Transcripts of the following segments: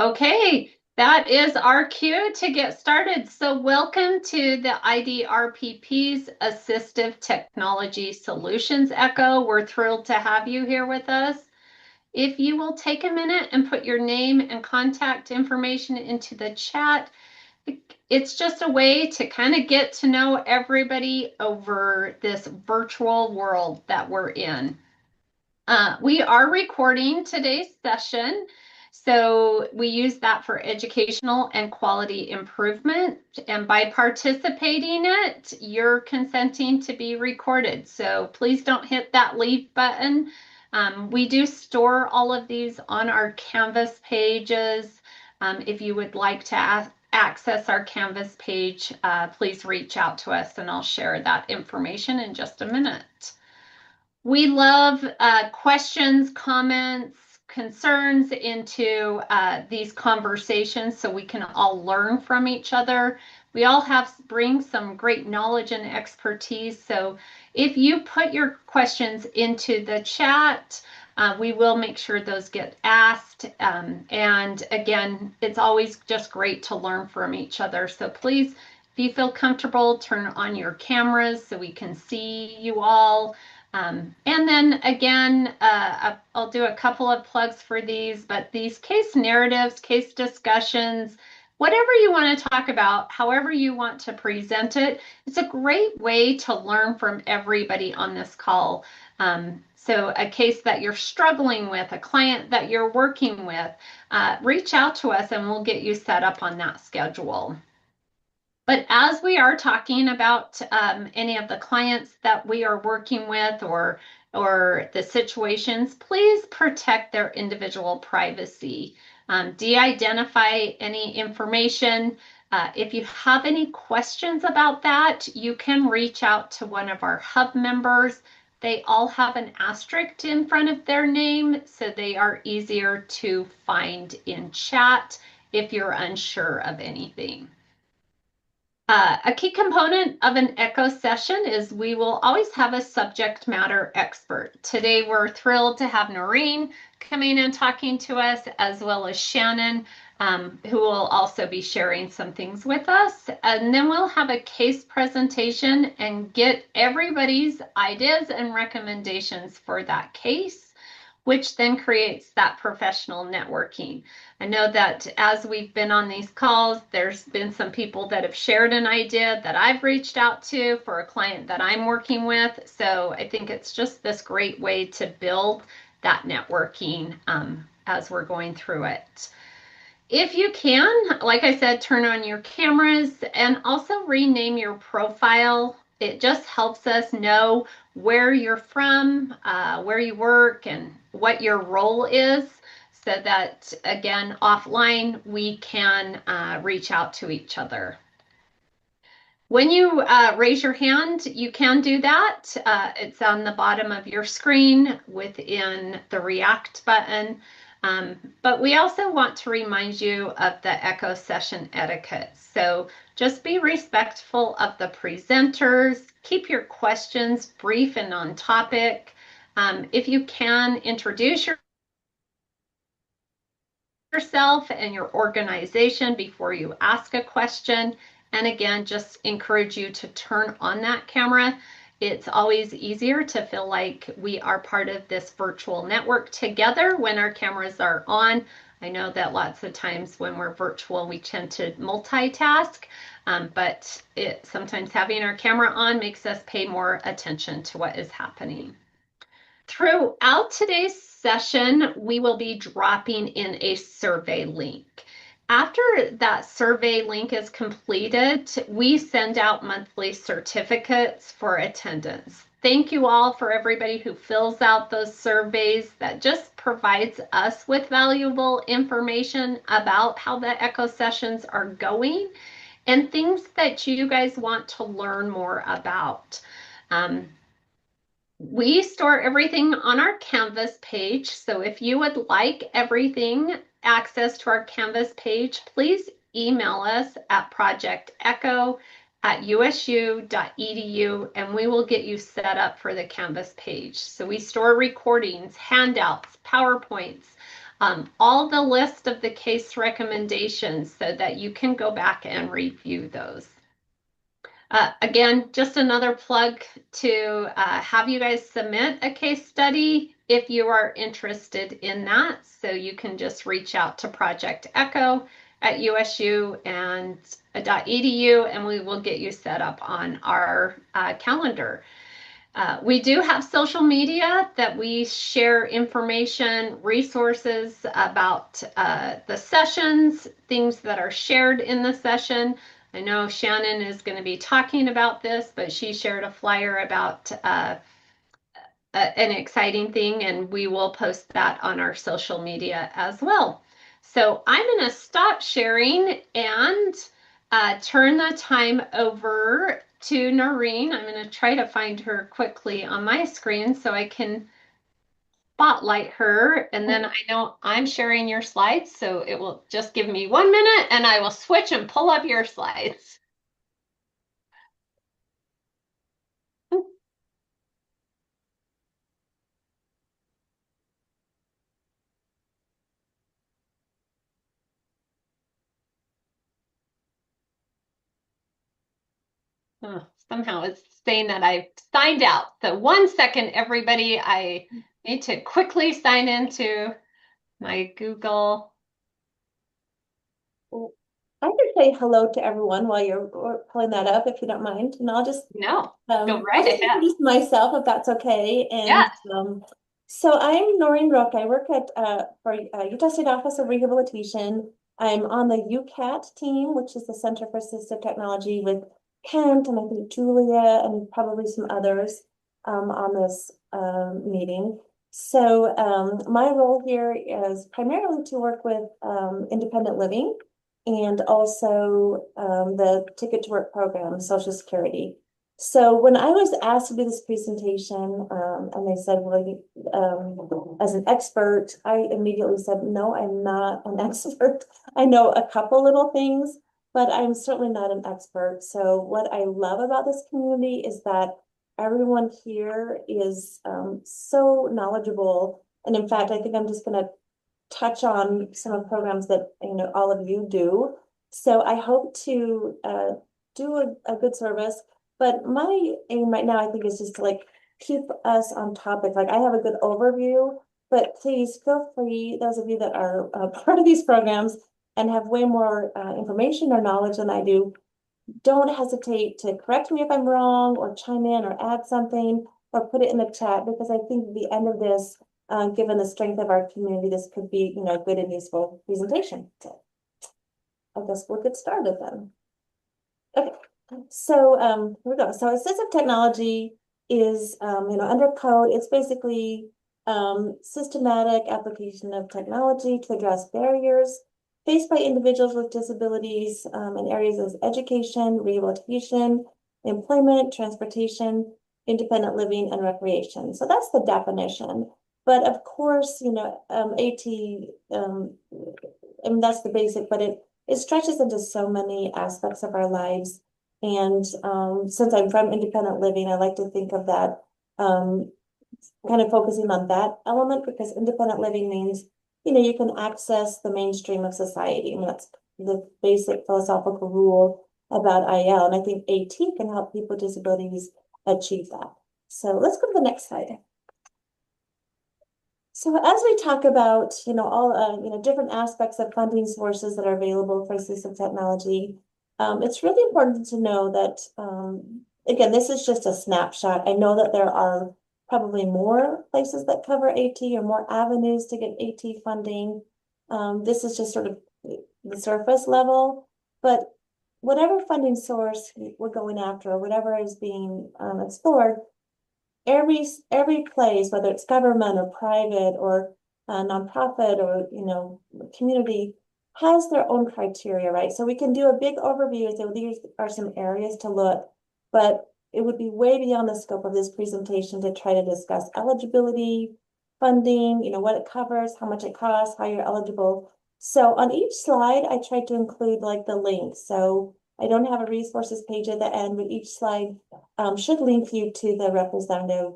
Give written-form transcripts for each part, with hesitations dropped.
Okay, that is our cue to get started. So welcome to the IDRPP's Assistive Technology Solutions Echo. We're thrilled to have you here with us. If you will take a minute and put your name and contact information into the chat, it's just a way to kind of get to know everybody over this virtual world that we're in. We are recording today's session, so we use that for educational and quality improvement. And by participating it, you're consenting to be recorded. So please don't hit that leave button. We do store all of these on our Canvas pages. If you would like to access our Canvas page, please reach out to us and I'll share that information in just a minute. We love questions, comments, concerns into these conversations so we can all learn from each other. We all bring some great knowledge and expertise. So if you put your questions into the chat, we will make sure those get asked. And again, it's always just great to learn from each other. So please, if you feel comfortable, turn on your cameras so we can see you all. And then again, I'll do a couple of plugs for these, but these case narratives, case discussions, whatever you want to talk about, however you want to present it, it's a great way to learn from everybody on this call. So a case that you're struggling with, a client that you're working with, reach out to us and we'll get you set up on that schedule. But as we are talking about any of the clients that we are working with or the situations, please protect their individual privacy. De-identify any information. If you have any questions about that, you can reach out to one of our hub members. They all have an asterisk in front of their name, so they are easier to find in chat if you're unsure of anything. A key component of an echo session is we will always have a subject matter expert. Today, we're thrilled to have Noreen coming and talking to us, as well as Shannon, who will also be sharing some things with us. And then we'll have a case presentation and get everybody's ideas and recommendations for that case, which then creates that professional networking. I know that as we've been on these calls, there's been some people that have shared an idea that I've reached out to for a client that I'm working with. So I think it's just this great way to build that networking as we're going through it. If you can, like I said, turn on your cameras and also rename your profile. It just helps us know where you're from, where you work, and what your role is, so that, again, offline, we can reach out to each other. When you raise your hand, you can do that. It's on the bottom of your screen within the React button. But we also want to remind you of the echo session etiquette. So just be respectful of the presenters. Keep your questions brief and on topic. If you can, introduce yourself and your organization before you ask a question. And again, just encourage you to turn on that camera. It's always easier to feel like we are part of this virtual network together when our cameras are on. I know that lots of times when we're virtual, we tend to multitask, but sometimes having our camera on makes us pay more attention to what is happening. Throughout today's session, we will be dropping in a survey link. After that survey link is completed, we send out monthly certificates for attendance. Thank you all for everybody who fills out those surveys. That just provides us with valuable information about how the echo sessions are going and things that you guys want to learn more about. We store everything on our Canvas page, so if you would like everything access to our Canvas page, please email us at projectecho@usu.edu and we will get you set up for the Canvas page. So we store recordings, handouts, PowerPoints, all the list of the case recommendations so that you can go back and review those. Again, just another plug to have you guys submit a case study if you are interested in that. So you can just reach out to Project Echo at USU and .edu, and we will get you set up on our calendar. We do have social media that we share information, resources about the sessions, things that are shared in the session. I know Shannon is going to be talking about this, but she shared a flyer about an exciting thing, and we will post that on our social media as well. So I'm going to stop sharing and turn the time over to Noreen. I'm going to try to find her quickly on my screen so I can spotlight her. And then I know I'm sharing your slides, so it will just give me 1 minute and I will switch and pull up your slides. Oh, somehow it's saying that I've signed out. So 1 second, everybody, I need to quickly sign into my Google. I could say hello to everyone while you're pulling that up, if you don't mind, and I'll just go right I'll just ahead. introduce myself if that's okay. And yeah. So I'm Noreen Rook. I work at for Utah State Office of Rehabilitation. I'm on the UCAT team, which is the Center for Assistive Technology, with Kent and I think Julia and probably some others on this meeting. So my role here is primarily to work with independent living and also the Ticket to Work program, Social Security. So when I was asked to do this presentation, and they said, well, as an expert, I immediately said, no, I'm not an expert. I know a couple little things, but I'm certainly not an expert. So what I love about this community is that everyone here is so knowledgeable. And in fact, I think I'm just going to touch on some of the programs that all of you do. So I hope to do a good service. But my aim right now, I think, is just to like keep us on topic. Like I have a good overview, but please feel free, those of you that are part of these programs and have way more information or knowledge than I do, don't hesitate to correct me if I'm wrong or chime in or add something or put it in the chat, because I think at the end of this, given the strength of our community, this could be, a good and useful presentation. So I guess we'll get started then. Okay, so here we go. So assistive technology is, under code, it's basically systematic application of technology to address barriers faced by individuals with disabilities in areas of education, rehabilitation, employment, transportation, independent living, and recreation. So that's the definition. But of course, AT, that's the basic, but it stretches into so many aspects of our lives. And since I'm from independent living, I like to think of that kind of focusing on that element, because independent living means, you can access the mainstream of society. I mean, that's the basic philosophical rule about IL. And I think AT can help people with disabilities achieve that. So let's go to the next slide. So as we talk about, all, different aspects of funding sources that are available for assistive technology, it's really important to know that, again, this is just a snapshot. I know that there are probably more places that cover AT or more avenues to get AT funding. This is just sort of the surface level, but whatever funding source we're going after or whatever is being explored, every place, whether it's government or private or nonprofit or community, has their own criteria, right? So we can do a big overview and say, well, these are some areas to look, but it would be way beyond the scope of this presentation to try to discuss eligibility, funding, what it covers, how much it costs, how you're eligible. So on each slide, I tried to include like the links. So I don't have a resources page at the end, but each slide should link you to the representative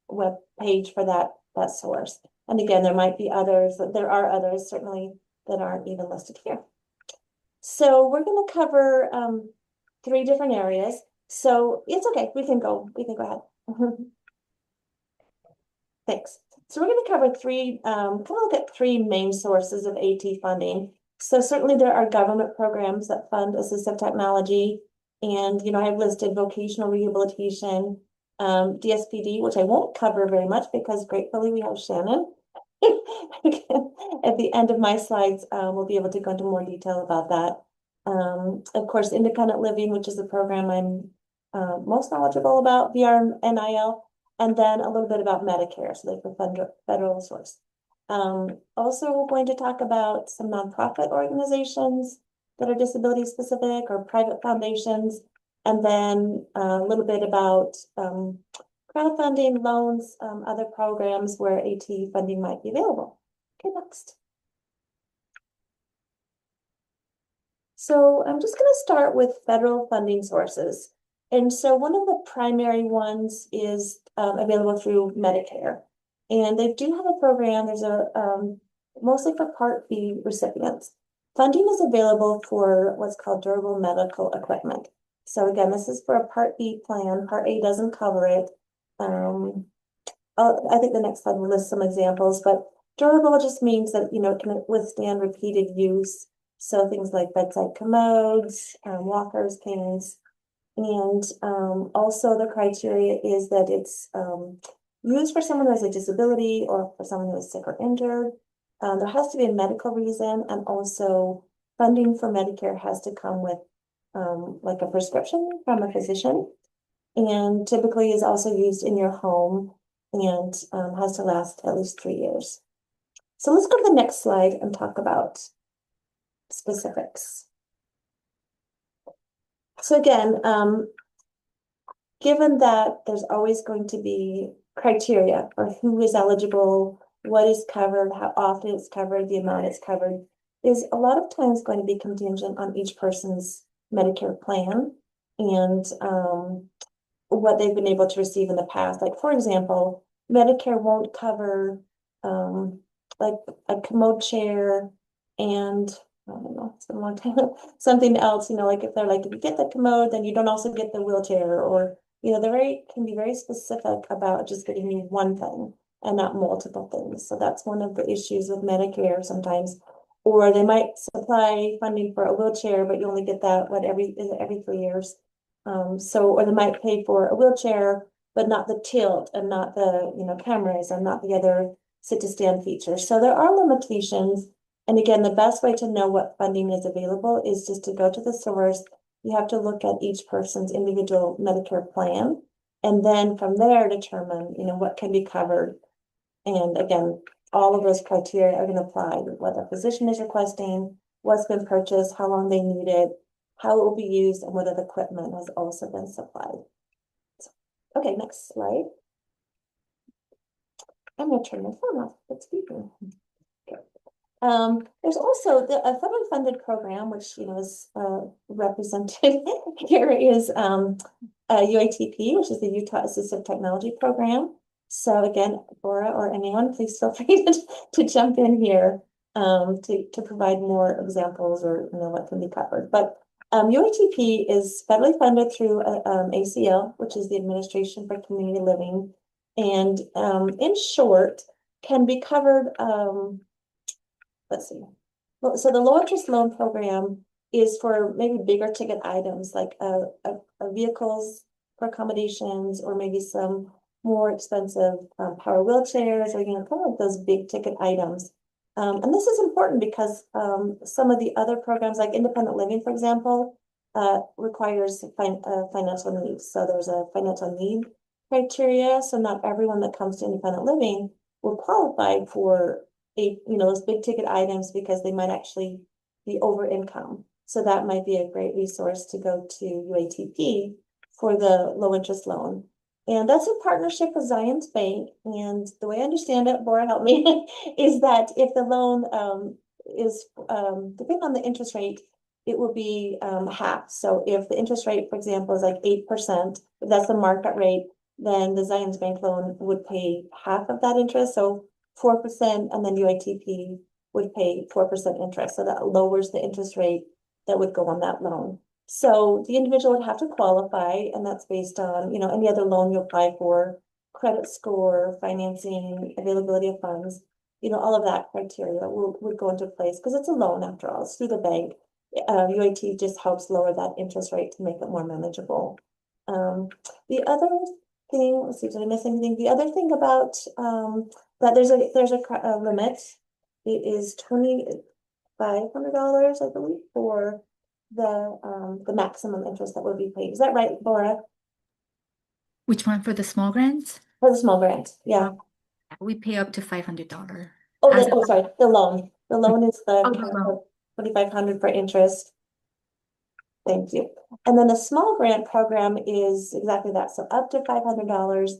web page for that source. And again, there might be others, there are others certainly that aren't even listed here. So we're going to cover 3 different areas. So it's okay, we can go ahead. Thanks. So we're going to cover 3, kind of look at 3 main sources of AT funding. So certainly there are government programs that fund assistive technology. And, you know, I've listed vocational rehabilitation, DSPD, which I won't cover very much because gratefully we have Shannon. At the end of my slides, we'll be able to go into more detail about that. Of course, independent living, which is the program I'm most knowledgeable about, VRNIL, and then a little bit about Medicare, so like the federal source. Also, we're going to talk about some nonprofit organizations that are disability specific or private foundations, and then a little bit about crowdfunding, loans, other programs where AT funding might be available. Okay, next. So I'm just going to start with federal funding sources. And so one of the primary ones is available through Medicare. And they do have a program, there's a mostly for Part B recipients. Funding is available for what's called durable medical equipment. So again, this is for a Part B plan. Part A doesn't cover it. I think the next slide will list some examples, but durable just means that, you know, it can withstand repeated use. So things like bedside commodes, walkers, canes, and also the criteria is that it's used for someone who has a disability or for someone who is sick or injured. There has to be a medical reason, and also funding for Medicare has to come with like a prescription from a physician, and typically is also used in your home and has to last at least 3 years. So let's go to the next slide and talk about specifics. So again, given that there's always going to be criteria for who is eligible, what is covered, how often it's covered, the amount it's covered, is a lot of times going to be contingent on each person's Medicare plan and what they've been able to receive in the past. Like, for example, Medicare won't cover like a commode chair and I don't know, it's been a long time, something else, you know, like if they're like, if you get the commode, then you don't also get the wheelchair, or, you know, can be very specific about just getting you one thing and not multiple things. So that's one of the issues with Medicare sometimes. Or they might supply funding for a wheelchair, but you only get that, every 3 years. Or they might pay for a wheelchair, but not the tilt and not the, you know, cameras and not the other sit to stand features. So there are limitations. And again, the best way to know what funding is available is just to go to the source. You have to look at each person's individual Medicare plan, and then from there determine, you know, what can be covered. And again, all of those criteria are going to apply with what the physician is requesting, what's been purchased, how long they need it, how it will be used, and whether the equipment has also been supplied. So, okay, next slide. I'm going to turn my phone off. It's beeping. There's also a federally funded program, which, you know, is represented here is UATP, which is the Utah Assistive Technology Program. So again, Laura or anyone, please feel free to jump in here to provide more examples or, you know, what can be covered. But UATP is federally funded through ACL, which is the Administration for Community Living, and in short, can be covered. Let's see. So the low interest loan program is for maybe bigger ticket items like vehicles for accommodations, or maybe some more expensive power wheelchairs, or, you know, kind of those big ticket items. And this is important because some of the other programs like independent living, for example, requires financial needs. So there's a financial need criteria. So not everyone that comes to independent living will qualify for those big ticket items because they might actually be over income. So that might be a great resource to go to UATP for the low interest loan. And that's a partnership with Zions Bank. And the way I understand it, Bora, help me, is that if the loan is, depending on the interest rate, it will be half. So if the interest rate, for example, is like 8%, if that's the market rate, then the Zions Bank loan would pay half of that interest. So 4%, and then UATP would pay 4% interest. So that lowers the interest rate that would go on that loan. So the individual would have to qualify, and that's based on, you know, any other loan you apply for, credit score, financing, availability of funds, you know, all of that criteria would go into place because it's a loan after all, it's through the bank. UAT just helps lower that interest rate to make it more manageable. The other thing, let's see, did I miss anything? The other thing about that there's a limit. It is $2,500, I believe, for the maximum interest that would be paid. Is that right, Laura? Which one, for the small grants? For the small grant, yeah. We pay up to $500. Oh, sorry, the loan. The loan is the loan. 2,500 for interest. Thank you. And then the small grant program is exactly that. So up to $500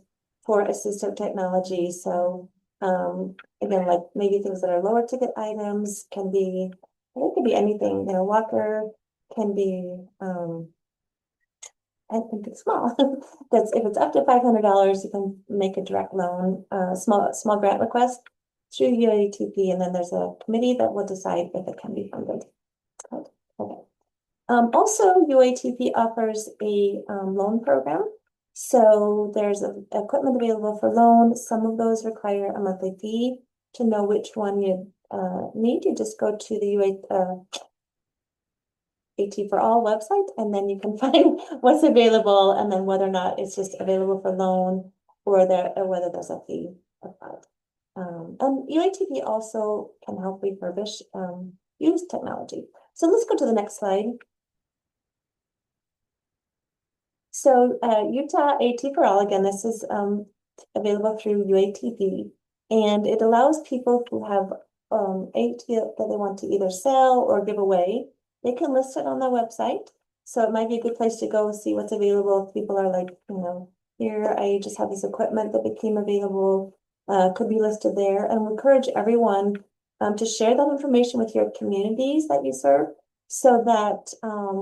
for assistive technology. So again, like maybe things that are lower ticket items can be, it could be anything, you know, walker can be I think it's small. That's if it's up to $500, you can make a direct loan, small grant request through UATP, and then there's a committee that will decide if it can be funded. Okay. Also, UATP offers a loan program. So there's equipment available for loan. Some of those require a monthly fee. To know which one you need, you just go to the AT for All website, and then you can find what's available, and then whether or not it's just available for loan or whether there's a fee applied. And UATP also can help refurbish used technology. So let's go to the next slide. So Utah AT for All, again, this is available through UATP, and it allows people who have AT that they want to either sell or give away. They can list it on their website. So it might be a good place to go see what's available. If people are like, you know, here, I just have this equipment that became available, could be listed there. And we encourage everyone to share that information with your communities that you serve so that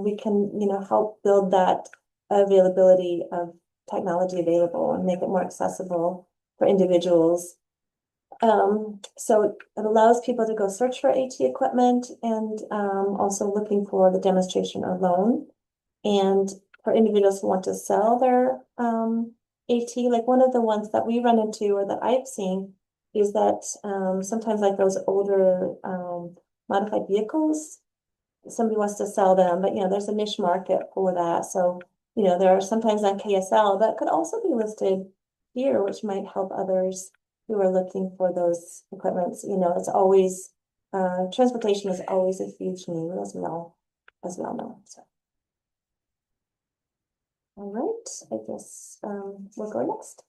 we can, you know, help build that availability of technology available and make it more accessible for individuals. So it allows people to go search for AT equipment and also looking for the demonstration or loan. And for individuals who want to sell their AT, like one of the ones that we run into or that I've seen is that sometimes like those older modified vehicles, somebody wants to sell them, but you know, there's a niche market for that. So, you know, there are sometimes on KSL that could also be listed here, which might help others who are looking for those equipments. You know, it's always transportation is always a huge need, as we all know. So, all right, I guess we'll go next.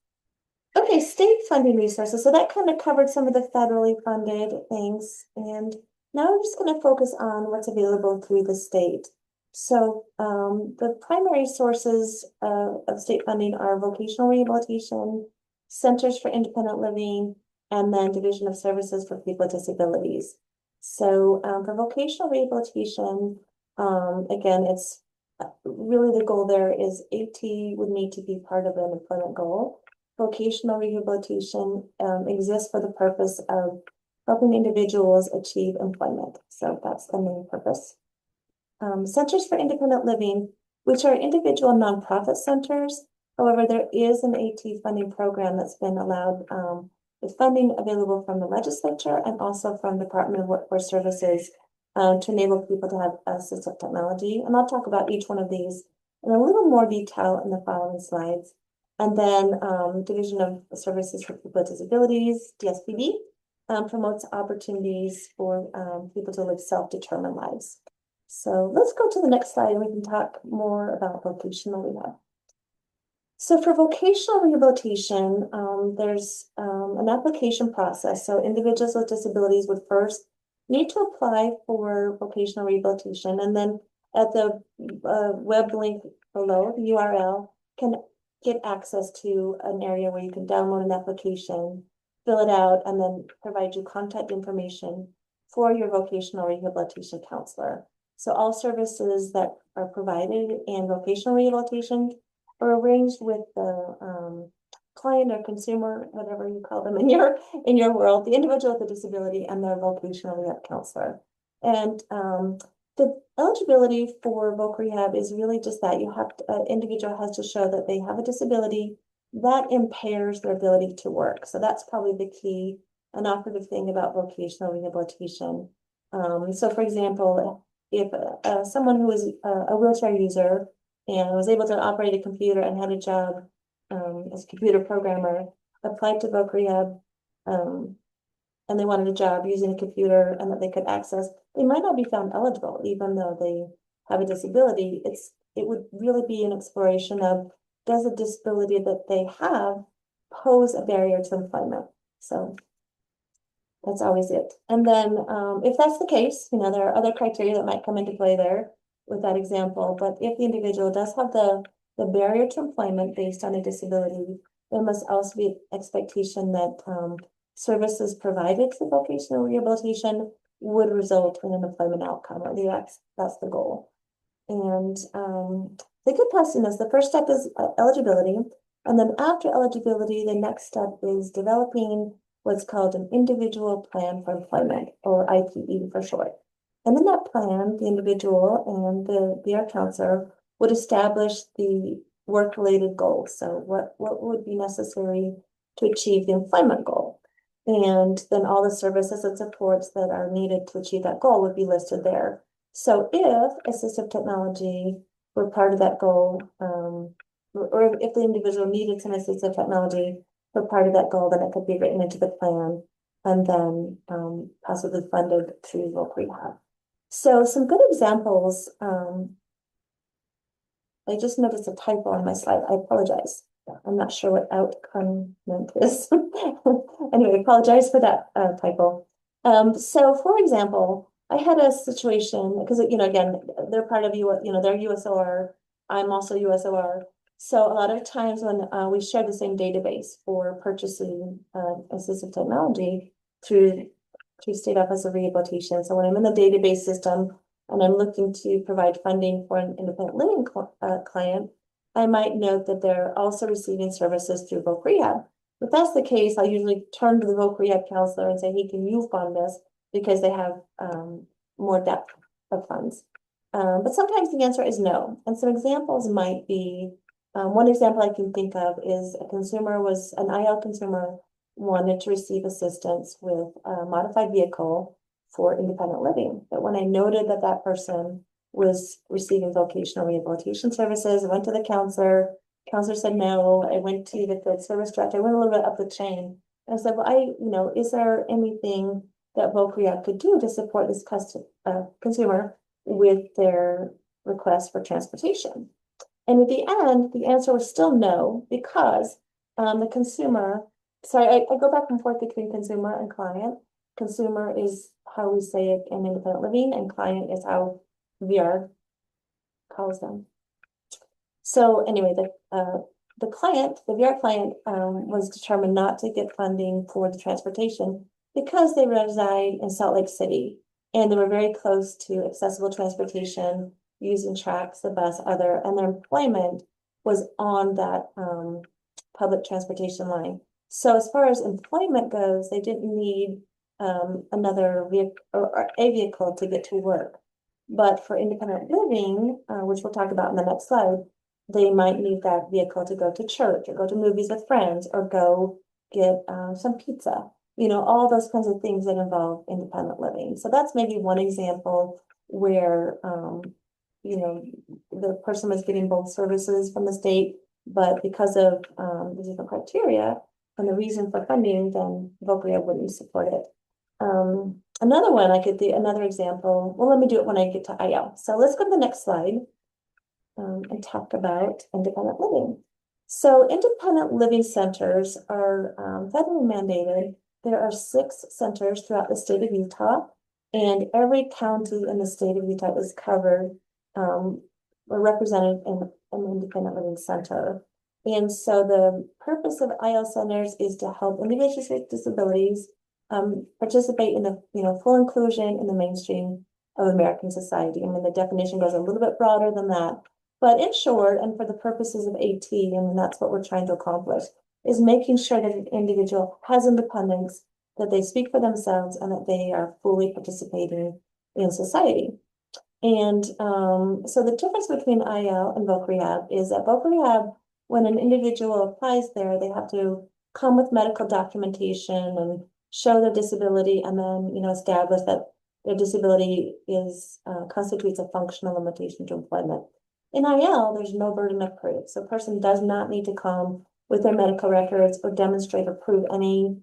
Okay, state funding resources. So that kind of covered some of the federally funded things, and now I'm just going to focus on what's available through the state. So the primary sources of state funding are vocational rehabilitation, centers for independent living, and then division of services for people with disabilities. So for vocational rehabilitation, again, it's really the goal there is AT would need to be part of an employment goal. Vocational rehabilitation exists for the purpose of helping individuals achieve employment. So that's the main purpose. Centers for independent living, which are individual nonprofit centers. However, there is an AT funding program that's been allowed with funding available from the legislature and also from the Department of Workforce Services to enable people to have assistive technology. And I'll talk about each one of these in a little more detail in the following slides. And then Division of Services for People with Disabilities, DSPD, promotes opportunities for people to live self-determined lives. So let's go to the next slide and we can talk more about vocational rehab. So for vocational rehabilitation, there's an application process. So individuals with disabilities would first need to apply for vocational rehabilitation, and then at the web link below, the URL, can get access to an area where you can download an application, fill it out, and then provide you contact information for your vocational rehabilitation counselor. So all services that are provided in vocational rehabilitation are arranged with the client or consumer, whatever you call them in your world, the individual with a disability and their vocational rehab counselor. And the eligibility for voc rehab is really just that. You have to, an individual has to show that they have a disability that impairs their ability to work. So that's probably the key, an operative thing about vocational rehabilitation. So for example, if someone who is a wheelchair user and was able to operate a computer and had a job as a computer programmer, applied to voc rehab, and they wanted a job using a computer and that they could access, they might not be found eligible, even though they have a disability. It would really be an exploration of, does the disability that they have pose a barrier to employment? So that's always it. And then if that's the case, you know, there are other criteria that might come into play there with that example. But if the individual does have the barrier to employment based on a disability, there must also be expectation that services provided for vocational rehabilitation would result in an employment outcome, or that's the goal. And the good question is the first step is eligibility. And then after eligibility, the next step is developing what's called an individual plan for employment, or IPE for short. And in that plan, the individual and the VR counselor would establish the work-related goals. So what would be necessary to achieve the employment goal? And then all the services and supports that are needed to achieve that goal would be listed there. So if assistive technology were part of that goal, or if the individual needed some assistive technology for part of that goal, then it could be written into the plan and then possibly funded through voc rehab. So some good examples. I just noticed a typo on my slide. I apologize. I'm not sure what outcome is. Anyway, I apologize for that typo. So for example, I had a situation because, you know, again, they're part of they're USOR. I'm also USOR. So a lot of times when we share the same database for purchasing assistive technology through State Office of Rehabilitation. So when I'm in the database system and I'm looking to provide funding for an independent living client, I might note that they're also receiving services through voc rehab. If that's the case, I'll usually turn to the voc rehab counselor and say, hey, can you fund this? Because they have more depth of funds. But sometimes the answer is no. And some examples might be, one example I can think of is an IL consumer wanted to receive assistance with a modified vehicle for independent living. But when I noted that that person was receiving vocational rehabilitation services, I went to the counselor said no. I went to the field service director. I went a little bit up the chain. And I said, well, is there anything that voc rehab could do to support this consumer with their request for transportation? And at the end, the answer was still no, because the consumer, sorry, I go back and forth between consumer and client. Consumer is how we say it in independent living, and client is how VR calls them. So anyway, the client, the VR client, was determined not to get funding for the transportation because they reside in Salt Lake City and they were very close to accessible transportation using tracks, the bus, and their employment was on that public transportation line. So as far as employment goes, they didn't need another vehicle or a vehicle to get to work. But for independent living, which we'll talk about in the next slide, they might need that vehicle to go to church or go to movies with friends or go get some pizza, you know, all those kinds of things that involve independent living. So that's maybe one example where, you know, the person was getting both services from the state, but because of the different criteria and the reason for funding, then voc rehab wouldn't support it. Another one another example, well, let me do it when I get to IL. So let's go to the next slide and talk about independent living. So independent living centers are federally mandated. There are 6 centers throughout the state of Utah, and every county in the state of Utah is covered or represented in an independent living center. And so the purpose of IL centers is to help individuals with disabilities participate in the full inclusion in the mainstream of American society. I mean, the definition goes a little bit broader than that, but in short, and for the purposes of AT, and that's what we're trying to accomplish. is making sure that an individual has independence, that they speak for themselves, and that they are fully participating in society. And so the difference between IL and voc rehab is that voc rehab, when an individual applies there, they have to come with medical documentation and show their disability, and then establish that their disability is constitutes a functional limitation to employment. In IL, there's no burden of proof, so a person does not need to come with their medical records or demonstrate or prove any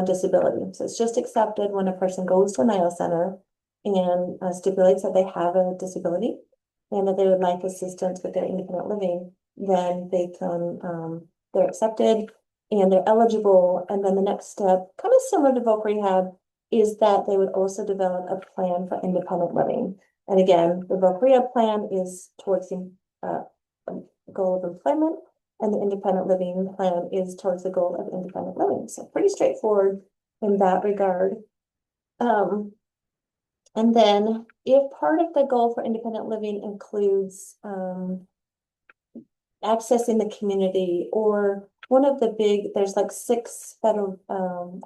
disability. So it's just accepted when a person goes to an IL center and stipulates that they have a disability and that they would like assistance with their independent living, then they can, they're accepted and they're eligible. And then the next step, kind of similar to voc rehab, is that they would also develop a plan for independent living. And again, the voc rehab plan is towards the goal of employment, and the independent living plan is towards the goal of independent living. So pretty straightforward in that regard. And then if part of the goal for independent living includes accessing the community, or one of the big, there's like 6 federal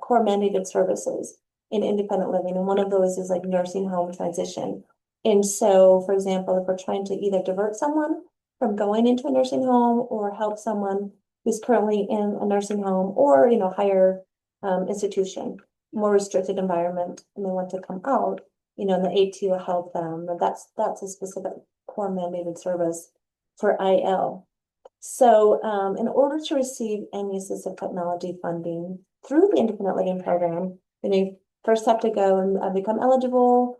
core mandated services in independent living, and one of those is like nursing home transition. And so, for example, if we're trying to either divert someone from going into a nursing home or help someone who's currently in a nursing home or higher institution, more restricted environment, and they want to come out, and the AT will help them. And that's a specific core mandated service for IL. So in order to receive any assistive technology funding through the independent living program, you first have to go and become eligible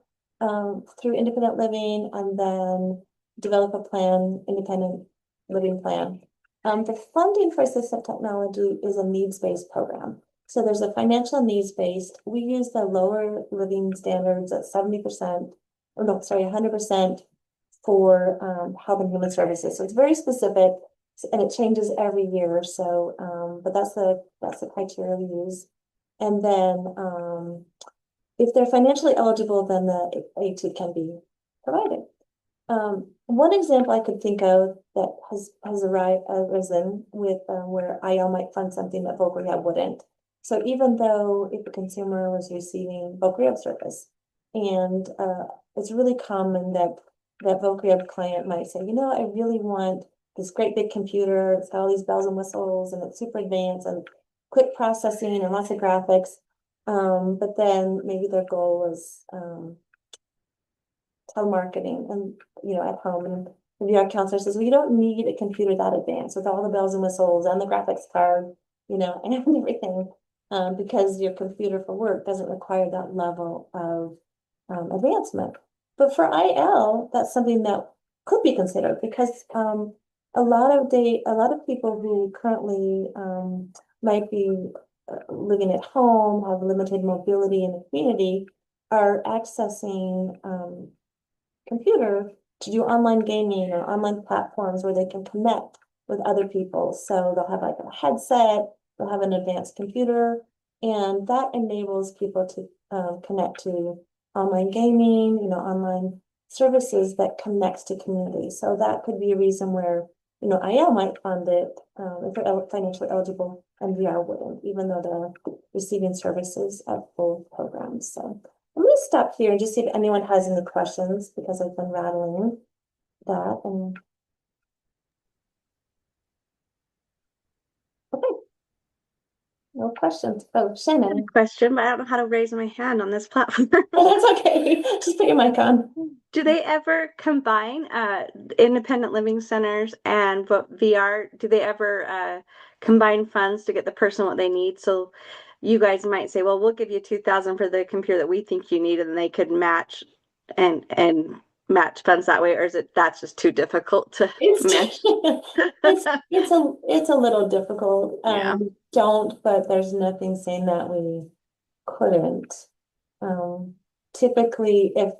through independent living, and then develop a plan, independent living plan. The funding for assistive technology is a needs-based program. So there's a financial needs-based. We use the lower living standards at 70%, or no, sorry, 100% for Health and Human Services. So it's very specific, and it changes every year. So, but that's the criteria we use. And then if they're financially eligible, then the AT can be provided. One example I could think of that has arisen with where IL might fund something that voc rehab wouldn't. So even though if a consumer was receiving voc rehab service, and it's really common that voc rehab client might say, I really want this great big computer, it's got all these bells and whistles, and it's super advanced and quick processing and lots of graphics. But then maybe their goal is telemarketing and at home, and the VR counselor says, well, you don't need a computer that advanced with all the bells and whistles and the graphics card, and everything, because your computer for work doesn't require that level of advancement. But for IL, that's something that could be considered, because a lot of people who currently might be living at home, have limited mobility in the community, are accessing computer to do online gaming or online platforms where they can connect with other people. So they'll have like a headset, they'll have an advanced computer, and that enables people to connect to online gaming, online services that connects to community. So that could be a reason where IL might fund it if they're financially eligible, and VR wouldn't, even though they're receiving services at both programs. So I'm going to stop here and just see if anyone has any questions, because I've been rattling that. And okay, no questions. Oh, Shannon. Question, but I don't know how to raise my hand on this platform. Oh, that's okay. Just put your mic on. Do they ever combine independent living centers and VR? Do they ever combine funds to get the person what they need? So you guys might say, well, we'll give you $2,000 for the computer that we think you need, and they could match and match funds that way, or is that's just too difficult to match? It's a little difficult. Yeah. But there's nothing saying that we couldn't. Typically, if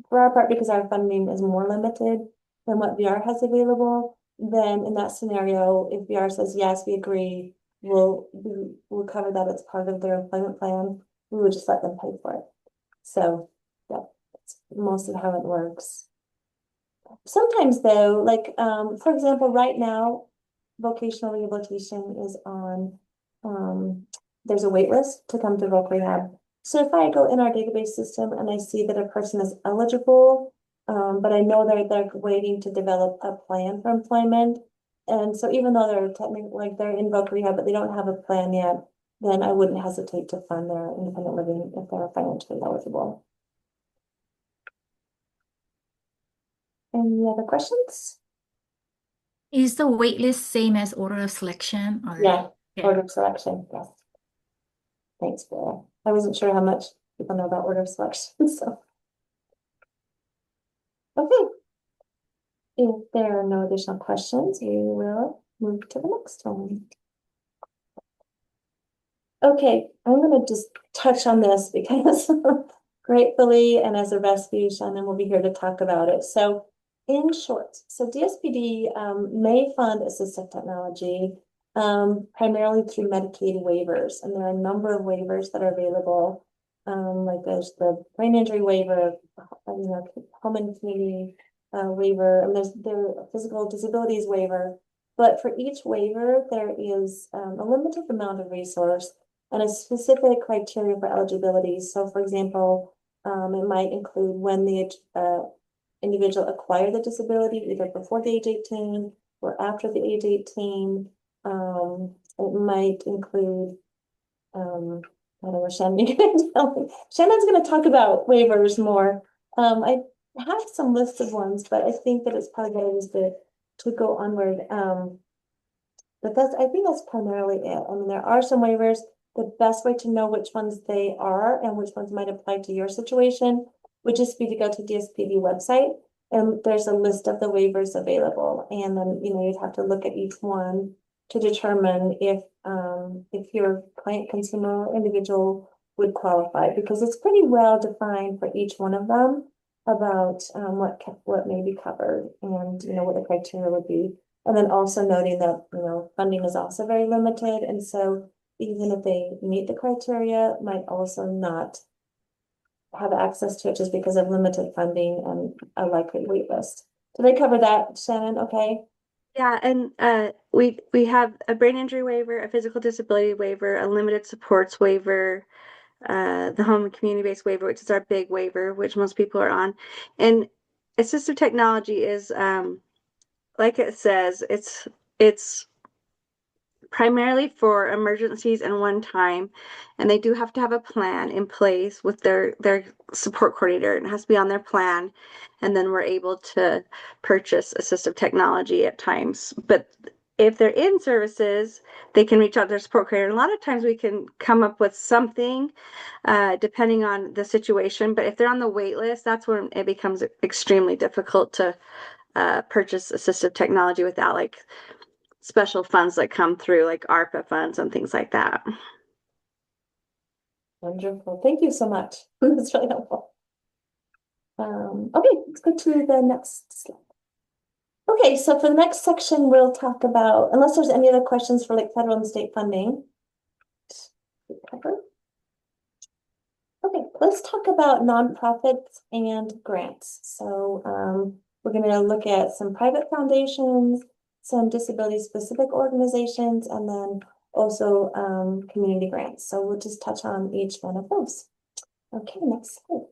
for our part, because our funding is more limited than what VR has available, then in that scenario, if VR says yes, we agree, we'll cover that as part of their employment plan. We would just let them pay for it. So yeah, that's mostly how it works. Sometimes though, like for example, right now, vocational rehabilitation is on, there's a wait list to come to voc rehab. So if I go in our database system and I see that a person is eligible, but I know they're waiting to develop a plan for employment. And so even though they're technically like they're in voc rehab, but they don't have a plan yet, then I wouldn't hesitate to fund their independent living if they're financially eligible. Any other questions? Is the wait list same as order of selection or? Yeah, Yeah. order of selection, yes. Thanks, Blair. I wasn't sure how much people know about order of selection, so. Okay. If there are no additional questions, we will move to the next one. Okay, I'm gonna just touch on this because gratefully and as a rescue, Shannon will be here to talk about it. So in short, so DSPD may fund assistive technology primarily through Medicaid waivers, and there are a number of waivers that are available. Like there's the brain injury waiver, home and community waiver, and there's the physical disabilities waiver. But for each waiver, there is a limited amount of resource and a specific criteria for eligibility. So for example, it might include when the individual acquired the disability, either before the age 18 or after the age 18. It might include, I don't know, Shannon's gonna talk about waivers more. I have some lists of ones, but I think that it's probably better just to go onward. But I think that's primarily it. I mean, there are some waivers. The best way to know which ones they are and which ones might apply to your situation would just be to go to DSPD website, and there's a list of the waivers available. And then, you'd have to look at each one to determine if your client, consumer, or individual would qualify, because it's pretty well defined for each one of them about what may be covered and what the criteria would be. And then also noting that funding is also very limited, and so even if they meet the criteria, might also not have access to it just because of limited funding and a likely wait list. Did I cover that, Shannon? Okay. Yeah, and we have a brain injury waiver, a physical disability waiver, a limited supports waiver, the home and community-based waiver, which is our big waiver, which most people are on. And assistive technology is, like it says, it's primarily for emergencies and one time, and they do have to have a plan in place with their support coordinator, and it has to be on their plan, and then we're able to purchase assistive technology at times. But if they're in services, they can reach out to their support coordinator. And a lot of times we can come up with something depending on the situation, but if they're on the wait list, that's when it becomes extremely difficult to purchase assistive technology without like special funds that come through, like ARPA funds and things like that. Wonderful. Thank you so much. That's really helpful. Okay, let's go to the next slide. Okay, so for the next section, we'll talk about, unless there's any other questions for like federal and state funding. Okay, let's talk about nonprofits and grants. So we're going to look at some private foundations, some disability-specific organizations, and then also community grants. So we'll just touch on each one of those. Okay, next slide.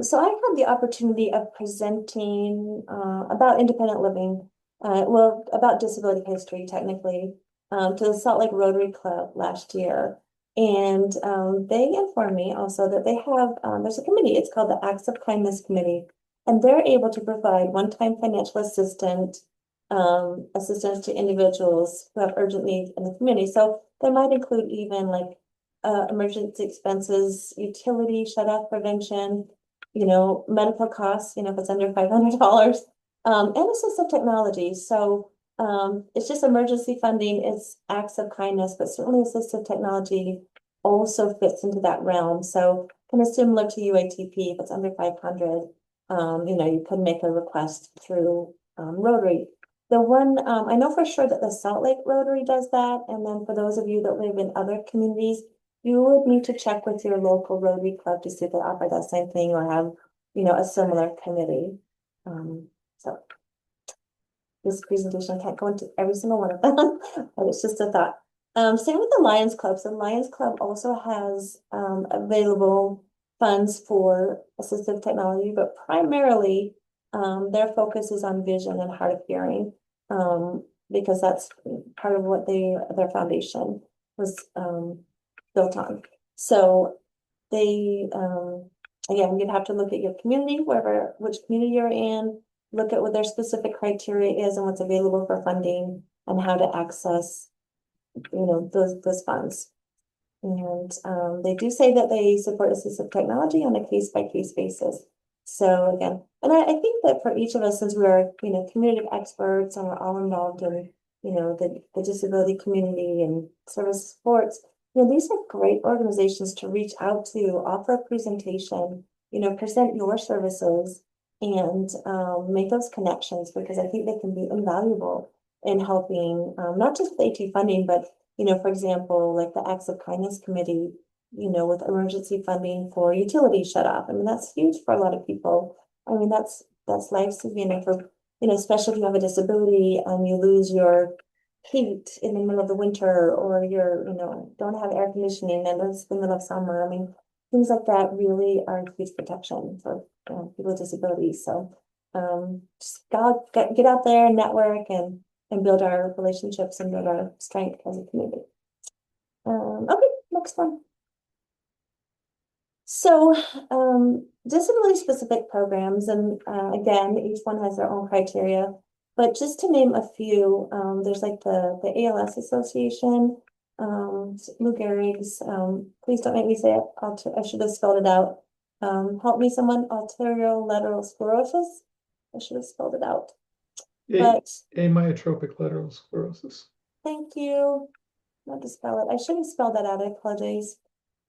So I had the opportunity of presenting about independent living, about disability history, technically, to the Salt Lake Rotary Club last year. And they informed me also that they have, there's a committee, it's called the Acts of Kindness Committee, and they're able to provide one-time financial assistance to individuals who have urgent needs in the community. So they might include even like emergency expenses, utility shut-off prevention, medical costs, if it's under $500, and assistive technology. So it's just emergency funding, it's acts of kindness, but certainly assistive technology also fits into that realm. So kind of similar to UATP, if it's under 500, you could make a request through Rotary. The one, I know for sure that the Salt Lake Rotary does that. And then for those of you that live in other communities, you would need to check with your local Rotary Club to see if they offer that same thing or have, a similar committee. So this presentation. I can't go into every single one of them, but it's just a thought. Same with the Lions Club. So Lions Club also has available funds for assistive technology, but primarily their focus is on vision and hard of hearing, because that's part of what their foundation was built on. So they again, you'd have to look at your community, which community you're in, look at what their specific criteria is and what's available for funding and how to access, those funds. And they do say that they support assistive technology on a case-by-case basis. So again, and I think that for each of us, since we are, community experts and we're all involved in, the disability community and service sports, these are great organizations to reach out to, offer a presentation, present your services and make those connections, because I think they can be invaluable in helping, not just the AT funding, but, for example, like the Acts of Kindness Committee, with emergency funding for utility shut off. I mean, that's huge for a lot of people. I mean, that's life-saving for, especially if you have a disability and you lose your heat in the middle of the winter, or you're, don't have air conditioning and it's the middle of summer. I mean, things like that really are huge protection for people with disabilities. So just get out there, network, and build our relationships and build our strength as a community. Okay, next one. So disability specific programs, and again, each one has their own criteria. But just to name a few, there's like the ALS Association, Lou Gehrig's, please don't make me say it, I should have spelled it out. Help me someone, arteriolateral sclerosis. I should have spelled it out. But amyotrophic lateral sclerosis. Thank you. Not to spell it. I should have spelled that out. I apologize.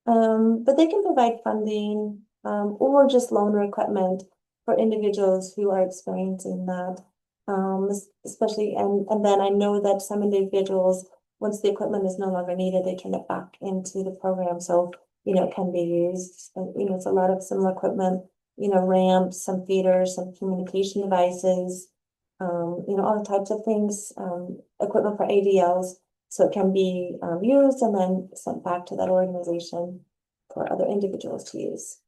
But they can provide funding or just loaner equipment for individuals who are experiencing that. Especially, and then I know that some individuals, once the equipment is no longer needed, they turn it back into the program. So, it can be used. It's a lot of similar equipment, ramps, some feeders, some communication devices, all types of things, equipment for ADLs. So it can be used and then sent back to that organization for other individuals to use.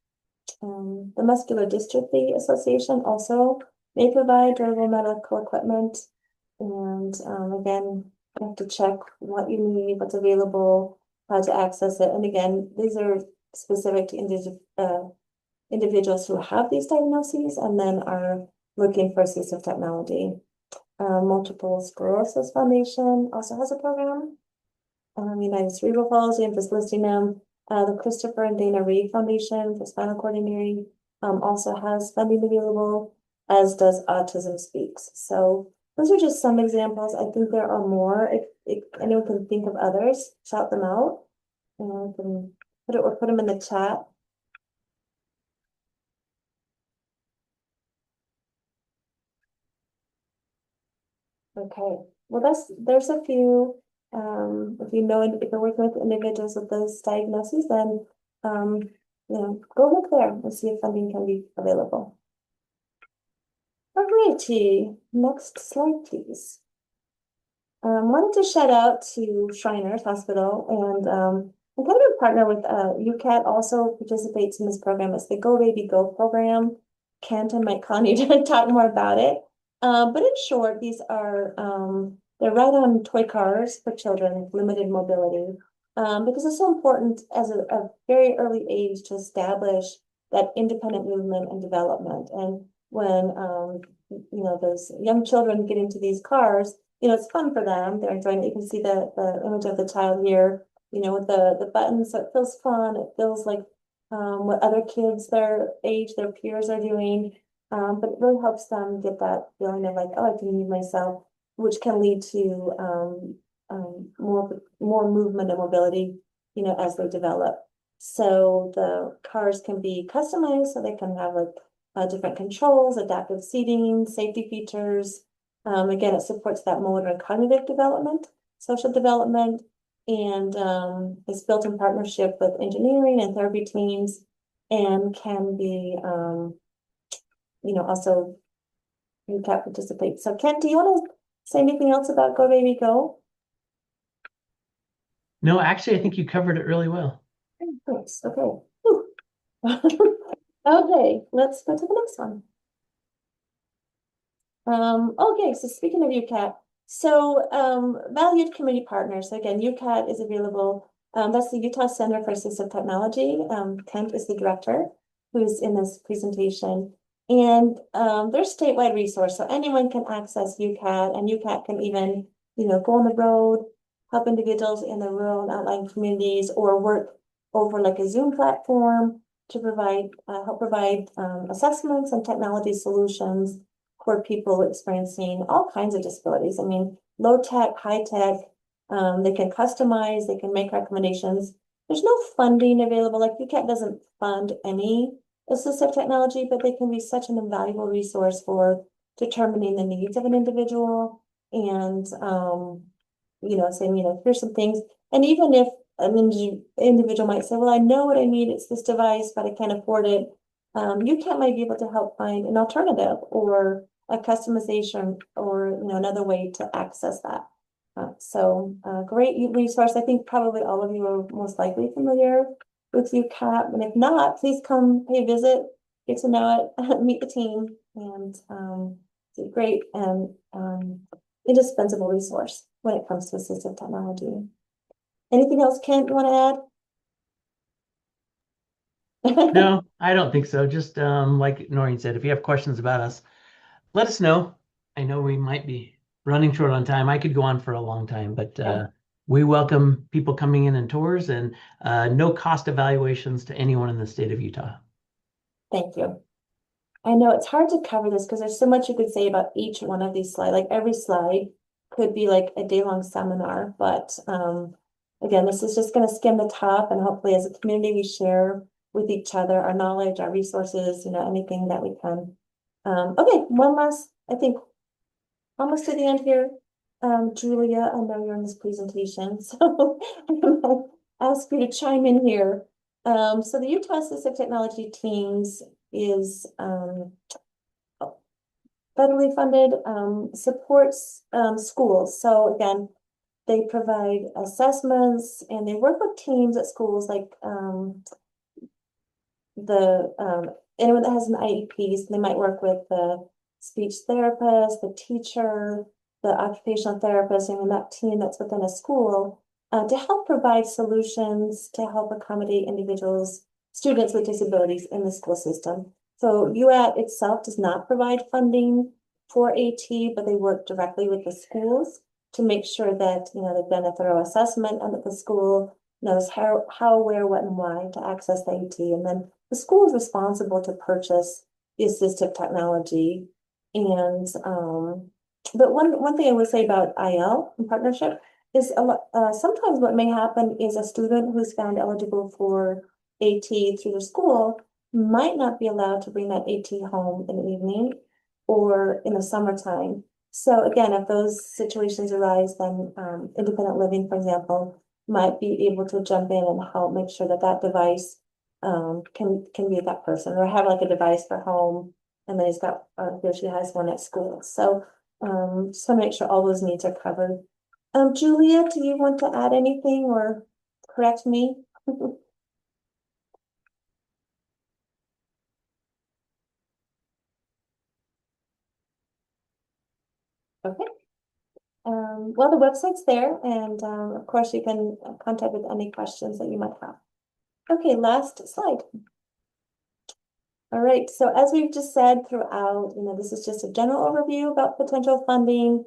The Muscular Dystrophy Association also may provide durable medical equipment. And again, you have to check what you need, what's available, how to access it. And again, these are specific to individuals who have these diagnoses and then are looking for assistive technology. Multiple Sclerosis Foundation also has a program. United Cerebral Palsy, I'm just listing them. The Christopher and Dana Reeve Foundation for Spinal Cord Injury also has funding available, as does Autism Speaks. So those are just some examples. I think there are more. If anyone can think of others, shout them out. And we can put them in the chat. Okay, well, there's a few. If you're working with individuals with those diagnoses, then go look there and see if funding can be available. Alrighty, next slide, please. Wanted to shout out to Shriners Hospital, and I'm kind of a partner with UCAT also participates in this program. It's the Go Baby Go program. Kent and Mike Connie to talk more about it. But in short, these are they're ride-on toy cars for children with limited mobility, because it's so important as a very early age to establish that independent movement and development. And when those young children get into these cars, it's fun for them. They're enjoying it. You can see the image of the child here, with the buttons. So it feels fun. It feels like what other kids their age, their peers are doing. But it really helps them get that feeling of like, oh, I can move myself, which can lead to more movement and mobility, as they develop. So the cars can be customized, so they can have like different controls, adaptive seating, safety features. Again, it supports that motor and cognitive development, social development, and it's built in partnership with engineering and therapy teams, and can be also you can participate. So Ken, do you want to say anything else about Go Baby Go? No, actually, I think you covered it really well. Thanks, okay. Whew. Okay, let's go to the next one. Okay, so speaking of UCAT, so valued community partners, so again, UCAT is available. That's the Utah Center for Assistive Technology. Kent is the director who's in this presentation. And they're statewide resource, so anyone can access UCAT, and UCAT can even, go on the road, help individuals in the rural and outlying communities, or work over like a Zoom platform to provide, help provide assessments and technology solutions for people experiencing all kinds of disabilities. I mean, low tech, high tech, they can customize, they can make recommendations. There's no funding available, like UCAT doesn't fund any assistive technology, but they can be such an invaluable resource for determining the needs of an individual and, saying, here's some things. And even if an individual might say, well, I know what I need, it's this device, but I can't afford it. UCAT might be able to help find an alternative or a customization or, another way to access that. Great resource. I think probably all of you are most likely familiar with UCAT, and if not, please come pay a visit, get to know it, meet the team, and it's a great and indispensable resource when it comes to assistive technology. Anything else, Kent, you want to add? No, I don't think so. Just like Noreen said, if you have questions about us, let us know. I know we might be running short on time. I could go on for a long time, but we welcome people coming in and tours, and no cost evaluations to anyone in the state of Utah. Thank you. I know it's hard to cover this because there's so much you could say about each one of these slides. Like every slide could be like a day-long seminar, but again, this is just going to skim the top, and hopefully as a community we share with each other our knowledge, our resources, anything that we can. Okay, one last, I think, almost to the end here. Julia, I know you're in this presentation, so I'm gonna ask you to chime in here. So the Utah Assistive Technology Teams is federally funded, supports schools. So again, they provide assessments and they work with teams at schools like anyone that has an IEP, so they might work with the speech therapist, the teacher, the occupational therapist, and that team that's within a school to help provide solutions to help accommodate students with disabilities in the school system. So UAT itself does not provide funding for AT, but they work directly with the schools to make sure that they've done a thorough assessment and that the school knows how, where, what, and why to access the AT, and then the school is responsible to purchase the assistive technology. And but one thing I would say about IL in partnership is sometimes what may happen is a student who's found eligible for AT through the school might not be allowed to bring that AT home in the evening or in the summertime. So again, if those situations arise, then independent living, for example, might be able to jump in and help make sure that that device can be with that person, or have like a device for home, and then he or she has one at school. So just want to make sure all those needs are covered. Julia, do you want to add anything or correct me? Okay. Well, the website's there, and of course you can contact with any questions that you might have. Okay, last slide. All right, so as we've just said throughout, this is just a general overview about potential funding.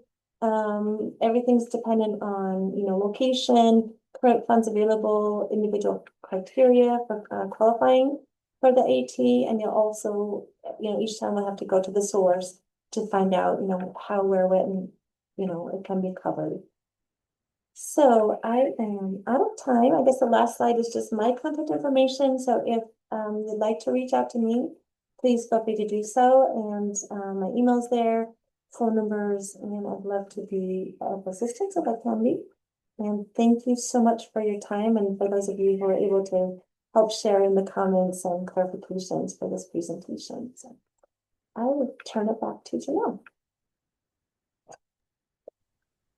Everything's dependent on, location, current funds available, individual criteria for qualifying for the AT, and you'll also, each time we'll have to go to the source to find out, how, where, when, it can be covered. So I am out of time. I guess the last slide is just my contact information. So if you'd like to reach out to me, please feel free to do so. And my email's there, phone numbers, and I'd love to be of assistance if I can be. And thank you so much for your time, and for those of you who were able to help share in the comments and clarifications for this presentation. So I will turn it back to Janelle.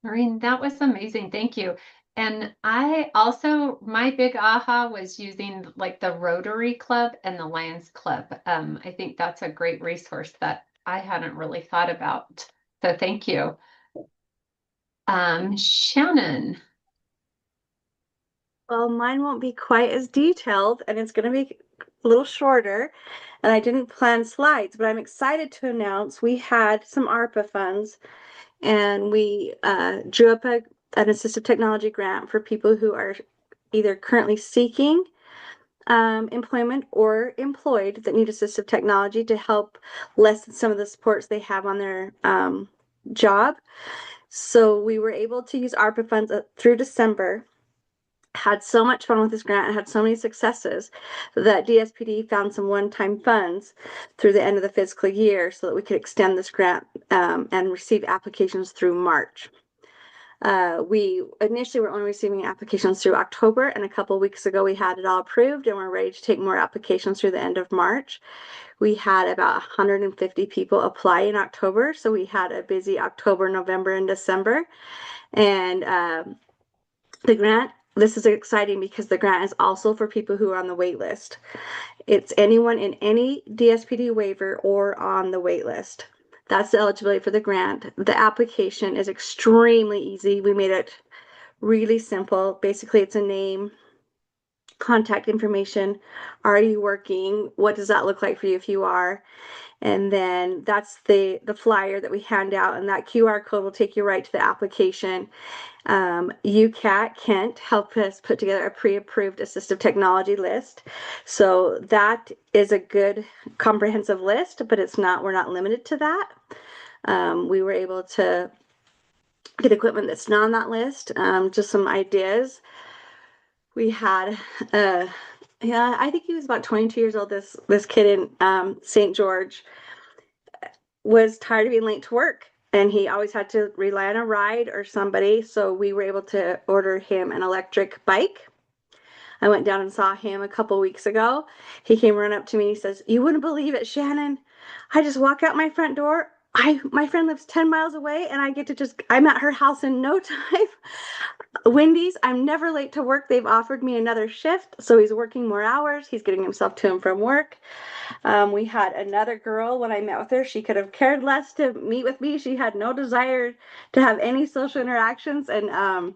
Noreen, that was amazing. Thank you. And I also, my big aha was using like the Rotary Club and the Lions Club. I think that's a great resource that I hadn't really thought about. So thank you. Shannon. Well, mine won't be quite as detailed and it's going to be a little shorter. And I didn't plan slides, but I'm excited to announce we had some ARPA funds and we drew up an assistive technology grant for people who are either currently seeking employment or employed that need assistive technology to help lessen some of the supports they have on their job. So we were able to use ARPA funds through December. Had so much fun with this grant and had so many successes that DSPD found some one-time funds through the end of the fiscal year so that we could extend this grant and receive applications through March. We initially were only receiving applications through October, and a couple of weeks ago we had it all approved and we're ready to take more applications through the end of March. We had about 150 people apply in October, so we had a busy October, November, and December. And the grant, this is exciting because the grant is also for people who are on the wait list. It's anyone in any DSPD waiver or on the wait list. That's the eligibility for the grant. The application is extremely easy. We made it really simple. Basically, it's a name, contact information. Are you working? What does that look like for you if you are? And then that's the flyer that we hand out, and that QR code will take you right to the application. UCAT Kent helped us put together a pre-approved assistive technology list. So that is a good comprehensive list, but we're not limited to that. We were able to get equipment that's not on that list, just some ideas. We had yeah, I think he was about 22 years old. This kid in St. George was tired of being late to work, and he always had to rely on a ride or somebody. So we were able to order him an electric bike. I went down and saw him a couple weeks ago. He came running up to me. He says, "You wouldn't believe it, Shannon. I just walk out my front door. My friend lives 10 miles away, and I'm at her house in no time." Wendy's, I'm never late to work. They've offered me another shift, so he's working more hours. He's getting himself to and from work. We had another girl, when I met with her, she could have cared less to meet with me. She had no desire to have any social interactions, and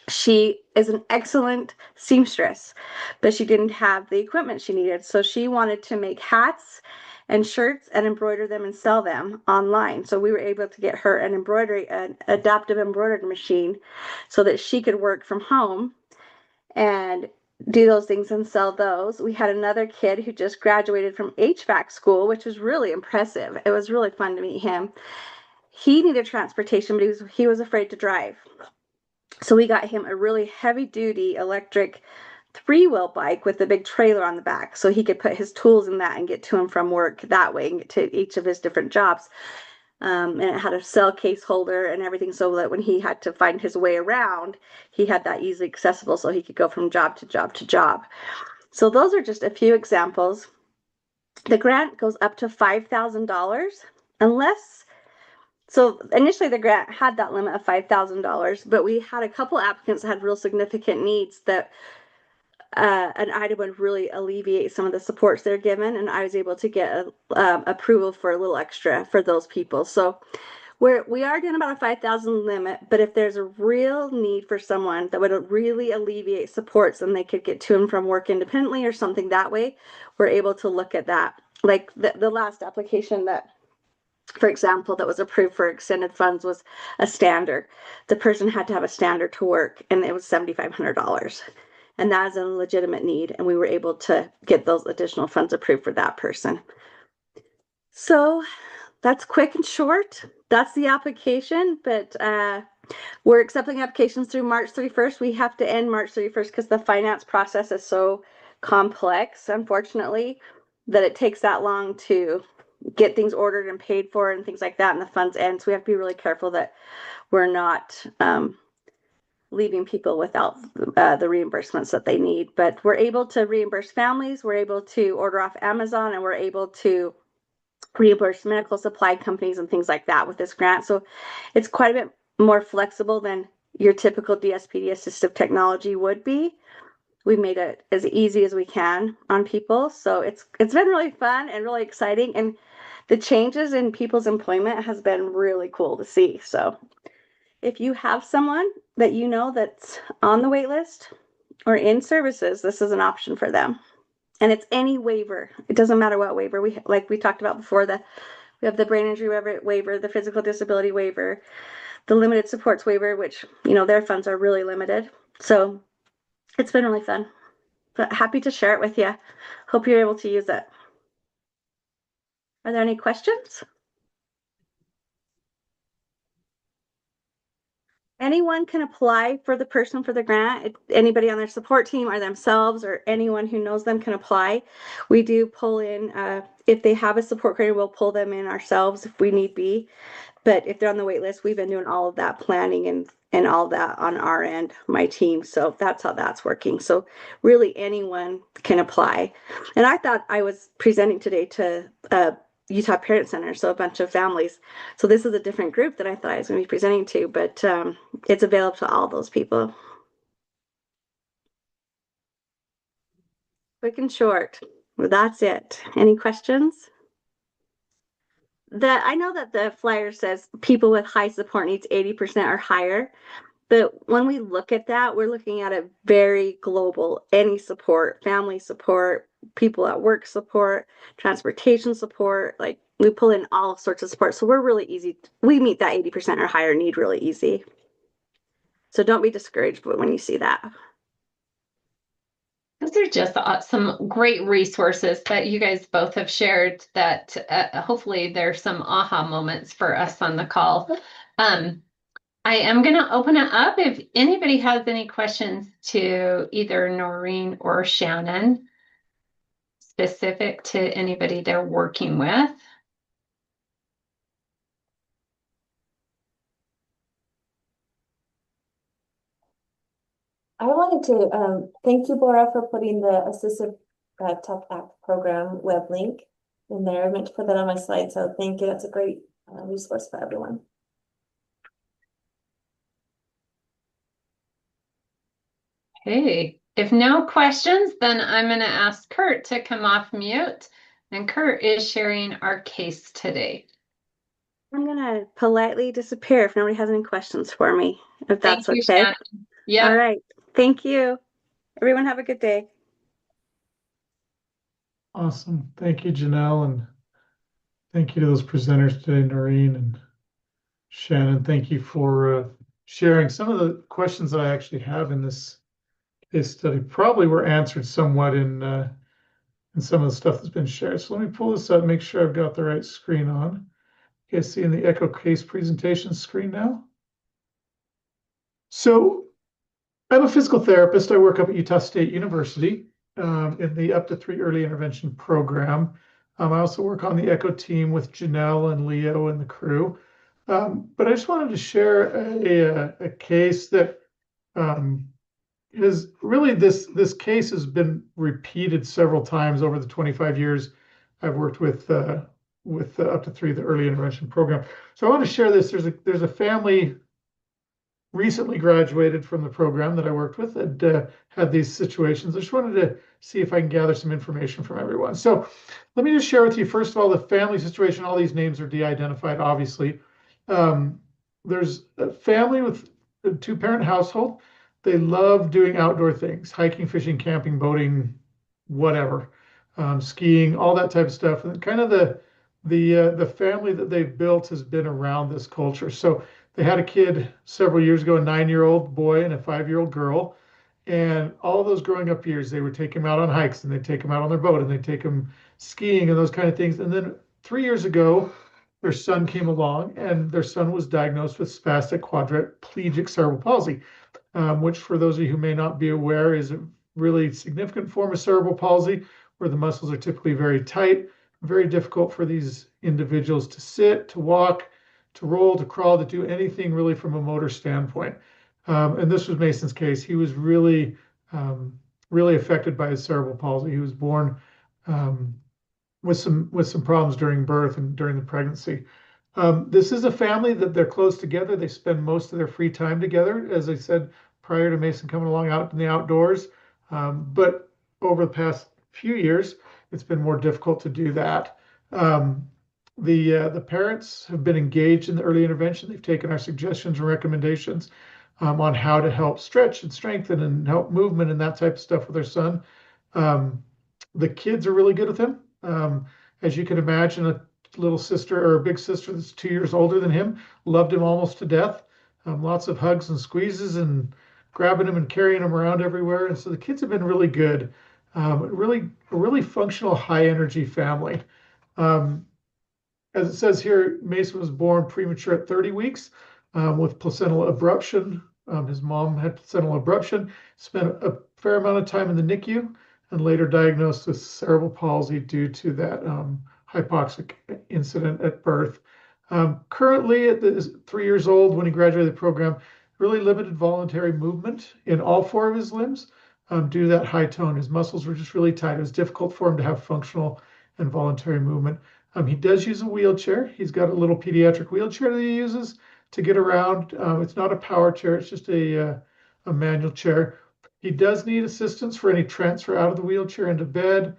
she is an excellent seamstress, but she didn't have the equipment she needed. So she wanted to make hats and shirts and embroider them and sell them online. So we were able to get her an adaptive embroidery machine so that she could work from home and do those things and sell those. We had another kid who just graduated from HVAC school, which was really impressive. It was really fun to meet him. He needed transportation, but he was afraid to drive. So we got him a really heavy-duty electric 3-wheel bike with a big trailer on the back, so he could put his tools in that and get to and from work that way and get to each of his different jobs. And it had a cell case holder and everything, so that when he had to find his way around, he had that easily accessible so he could go from job to job to job. So those are just a few examples. The grant goes up to $5,000 so initially the grant had that limit of $5,000, but we had a couple applicants that had real significant needs that an item would really alleviate some of the supports they're given, and I was able to get approval for a little extra for those people. So we are doing about a 5,000 limit, but if there's a real need for someone that would really alleviate supports and they could get to and from work independently or something that way, we're able to look at that. Like the last application that, for example, that was approved for extended funds was a stander. The person had to have a stander to work, and it was $7,500. And that is a legitimate need, and we were able to get those additional funds approved for that person. So that's quick and short. That's the application, but we're accepting applications through March 31st. We have to end March 31st because the finance process is so complex, unfortunately, that it takes that long to get things ordered and paid for and things like that, and the funds end. So we have to be really careful that we're not leaving people without the reimbursements that they need. But we're able to reimburse families, we're able to order off Amazon, and we're able to reimburse medical supply companies and things like that with this grant. So it's quite a bit more flexible than your typical DSPD assistive technology would be. We made it as easy as we can on people. So it's been really fun and really exciting. And the changes in people's employment has been really cool to see. So if you have someone that you know that's on the wait list or in services, this is an option for them. And it's any waiver. It doesn't matter what waiver. Like we talked about before, we have the brain injury waiver, the physical disability waiver, the limited supports waiver, which, you know, their funds are really limited. So it's been really fun. But happy to share it with you. Hope you're able to use it. Are there any questions? Anyone can apply for the person for the grant. Anybody on their support team or themselves or anyone who knows them can apply. We do pull in, if they have a support coordinator, we'll pull them in ourselves if we need be. But if they're on the wait list, we've been doing all of that planning and all that on our end, my team. So that's how that's working. So really anyone can apply. And I thought I was presenting today to Utah Parent Center, so a bunch of families. So this is a different group that I thought I was going to be presenting to, but it's available to all those people. Quick and short. Well, that's it. Any questions? I know that the flyer says people with high support needs 80% or higher, but when we look at that, we're looking at a very global, any support, family support, people at work support, transportation support, like we pull in all sorts of support. So we're really easy. We meet that 80% or higher need really easy. So don't be discouraged when you see that. Those are just some great resources that you guys both have shared that hopefully there's some aha moments for us on the call. I am going to open it up if anybody has any questions to either Noreen or Shannon specific to anybody they're working with. I wanted to thank you, Laura, for putting the Assistive Tech Act program web link in there. I meant to put that on my slide, so thank you. That's a great resource for everyone. Hey, if no questions, then I'm going to ask Kurt to come off mute. And Kurt is sharing our case today. I'm going to politely disappear if nobody has any questions for me, if that's Thank you, okay. Shannon. Yeah. All right. Thank you. Everyone have a good day. Awesome. Thank you, Janelle, and thank you to those presenters today, Noreen and Shannon. Thank you for sharing. Some of the questions that I actually have in this study probably were answered somewhat in some of the stuff that's been shared. So let me pull this up, make sure I've got the right screen on. You guys see in the Echo Case presentation screen now? So I'm a physical therapist. I work up at Utah State University in the up to 3 early intervention program. I also work on the Echo team with Janelle and Leo and the crew. But I just wanted to share a case that is really this case has been repeated several times over the 25 years I've worked with up to 3, the early intervention program. So I want to share this. There's a family recently graduated from the program that I worked with and had these situations. I just wanted to see if I can gather some information from everyone. So let me just share with you, first of all, the family situation. All these names are de-identified, obviously. There's a family with a 2-parent household. They love doing outdoor things, hiking, fishing, camping, boating, whatever, skiing, all that type of stuff. And kind of the family that they've built has been around this culture. So they had a kid several years ago, a 9-year-old boy and a 5-year-old girl. And all of those growing up years, they would take him out on hikes and they'd take him out on their boat and they'd take him skiing and those kind of things. And then 3 years ago, their son came along and their son was diagnosed with spastic quadriplegic cerebral palsy, which for those of you who may not be aware is a really significant form of cerebral palsy where the muscles are typically very tight, very difficult for these individuals to sit, to walk, to roll, to crawl, to do anything really from a motor standpoint. And this was Mason's case. He was really, really affected by his cerebral palsy. He was born with some problems during birth and during the pregnancy. This is a family that they're close together. They spend most of their free time together, as I said, prior to Mason coming along out in the outdoors. But over the past few years, it's been more difficult to do that. The parents have been engaged in the early intervention. They've taken our suggestions and recommendations on how to help stretch and strengthen and help movement and that type of stuff with their son. The kids are really good with him. As you can imagine, a little sister or a big sister that's 2 years older than him loved him almost to death. Lots of hugs and squeezes and grabbing him and carrying him around everywhere. And so the kids have been really good. A really functional, high energy family. As it says here, Mason was born premature at 30 weeks with placental abruption. His mom had placental abruption, spent a fair amount of time in the NICU, and later diagnosed with cerebral palsy due to that hypoxic incident at birth. Currently, at 3 years old, when he graduated the program, really limited voluntary movement in all 4 of his limbs due to that high tone. His muscles were just really tight. It was difficult for him to have functional and voluntary movement. He does use a wheelchair. He's got a little pediatric wheelchair that he uses to get around. It's not a power chair. It's just a manual chair. He does need assistance for any transfer out of the wheelchair into bed.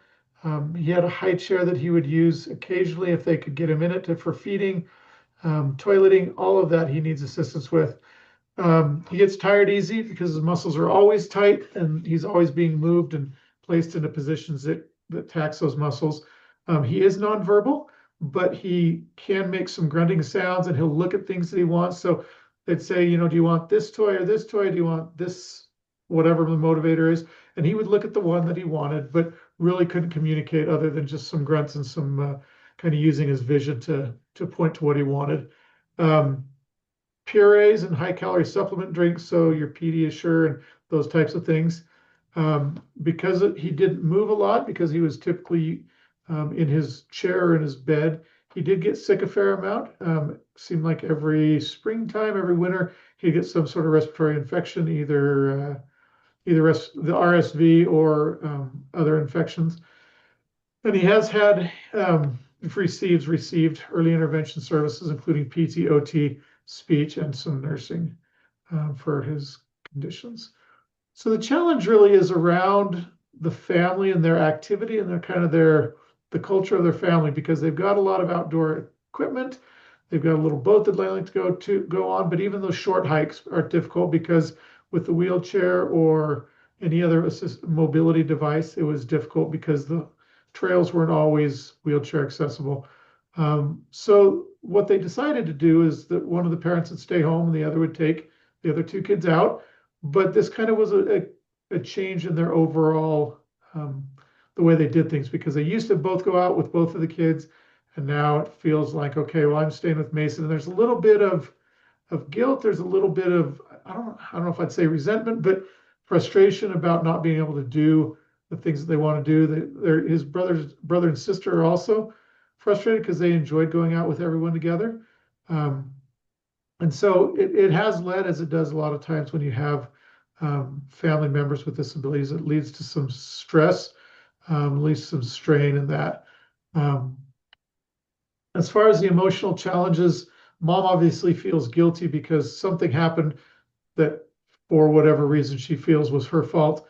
He had a high chair that he would use occasionally if they could get him in it for feeding, toileting, all of that he needs assistance with. He gets tired easy because his muscles are always tight and he's always being moved and placed into positions that tax those muscles. He is nonverbal, but he can make some grunting sounds and he'll look at things that he wants. So they'd say, do you want this toy or this toy? Do you want this, whatever the motivator is? And he would look at the one that he wanted, but really couldn't communicate other than just some grunts and some kind of using his vision to point to what he wanted. Purees and high-calorie supplement drinks, so your Pediasure and those types of things. Because he didn't move a lot, because he was typically in his chair or in his bed, he did get sick a fair amount. It seemed like every springtime, every winter, he'd get some sort of respiratory infection, either the RSV or other infections. And he has had received early intervention services, including PT, OT, speech, and some nursing for his conditions. So the challenge really is around the family and their activity and the culture of their family, because they've got a lot of outdoor equipment. They've got a little boat that they like to go on, but even those short hikes are difficult because with the wheelchair or any other mobility device, it was difficult because the trails weren't always wheelchair accessible. So what they decided to do is that one of the parents would stay home and the other would take the other 2 kids out. But this kind of was a change in their overall, the way they did things, because they used to both go out with both of the kids. And now it feels like, okay, well, I'm staying with Mason. And there's a little bit of guilt. There's a little bit of, I don't know if I'd say resentment, but frustration about not being able to do the things that they want to do. His brother and sister are also frustrated because they enjoyed going out with everyone together. And so it has led, as it does a lot of times when you have family members with disabilities, it leads to some stress, leads to some strain in that. As far as the emotional challenges, mom obviously feels guilty because something happened that, for whatever reason, she feels was her fault